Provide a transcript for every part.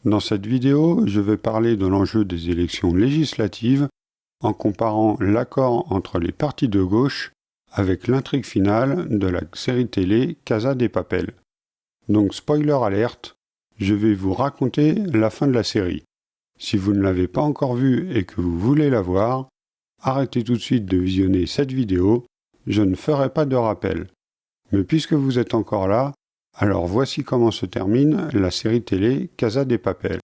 Dans cette vidéo, je vais parler de l'enjeu des élections législatives en comparant l'accord entre les partis de gauche avec l'intrigue finale de la série télé Casa de Papel. Donc spoiler alerte, je vais vous raconter la fin de la série. Si vous ne l'avez pas encore vue et que vous voulez la voir, arrêtez tout de suite de visionner cette vidéo, je ne ferai pas de rappel. Mais puisque vous êtes encore là, alors voici comment se termine la série télé Casa de Papel.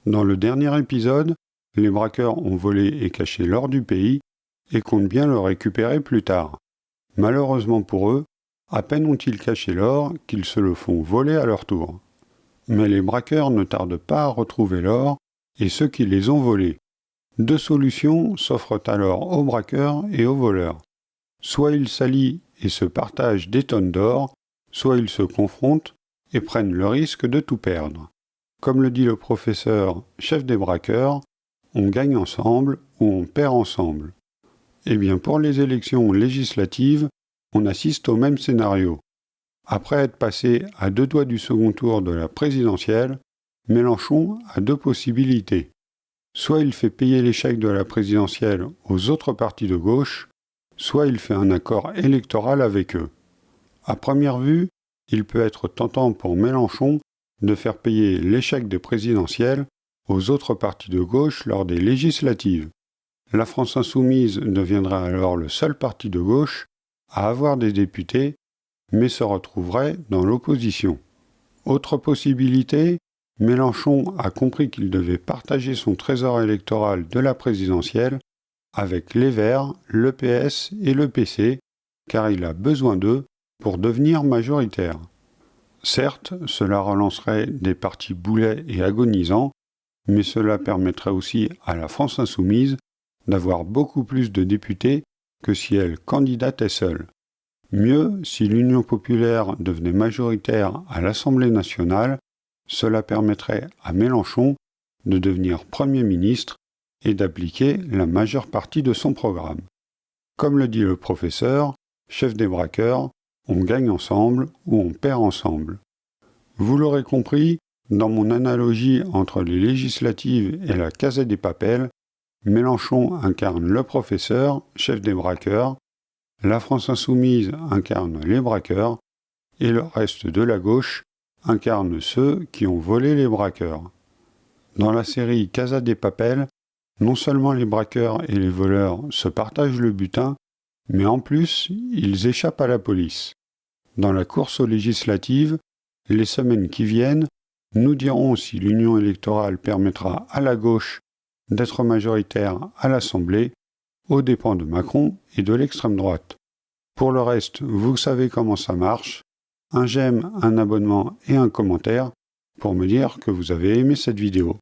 Dans le dernier épisode, les braqueurs ont volé et caché l'or du pays et comptent bien le récupérer plus tard. Malheureusement pour eux, à peine ont-ils caché l'or qu'ils se le font voler à leur tour. Mais les braqueurs ne tardent pas à retrouver l'or et ceux qui les ont volés. Deux solutions s'offrent alors aux braqueurs et aux voleurs. Soit ils s'allient et se partagent des tonnes d'or, soit ils se confrontent et prennent le risque de tout perdre. Comme le dit le professeur, chef des braqueurs, on gagne ensemble ou on perd ensemble. Eh bien pour les élections législatives, on assiste au même scénario. Après être passé à 2 doigts du second tour de la présidentielle, Mélenchon a 2 possibilités. Soit il fait payer l'échec de la présidentielle aux autres partis de gauche, soit il fait un accord électoral avec eux. À première vue, il peut être tentant pour Mélenchon de faire payer l'échec des présidentielles aux autres partis de gauche lors des législatives. La France insoumise deviendra alors le seul parti de gauche à avoir des députés, mais se retrouverait dans l'opposition. Autre possibilité, Mélenchon a compris qu'il devait partager son trésor électoral de la présidentielle avec les Verts, le PS et le PC, car il a besoin d'eux pour devenir majoritaire. Certes, cela relancerait des partis boulets et agonisants, mais cela permettrait aussi à la France insoumise d'avoir beaucoup plus de députés que si elle candidatait seule. Mieux, si l'Union populaire devenait majoritaire à l'Assemblée nationale, cela permettrait à Mélenchon de devenir Premier ministre et d'appliquer la majeure partie de son programme. Comme le dit le professeur, chef des braqueurs, on gagne ensemble ou on perd ensemble. Vous l'aurez compris, dans mon analogie entre les législatives et la Casa de Papel, Mélenchon incarne le professeur, chef des braqueurs, la France insoumise incarne les braqueurs, et le reste de la gauche incarne ceux qui ont volé les braqueurs. Dans la série Casa de Papel, non seulement les braqueurs et les voleurs se partagent le butin, mais en plus, ils échappent à la police. Dans la course aux législatives, les semaines qui viennent nous diront si l'union électorale permettra à la gauche d'être majoritaire à l'Assemblée, aux dépens de Macron et de l'extrême droite. Pour le reste, vous savez comment ça marche. Un j'aime, un abonnement et un commentaire pour me dire que vous avez aimé cette vidéo.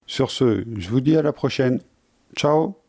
Sur ce, je vous dis à la prochaine. Ciao!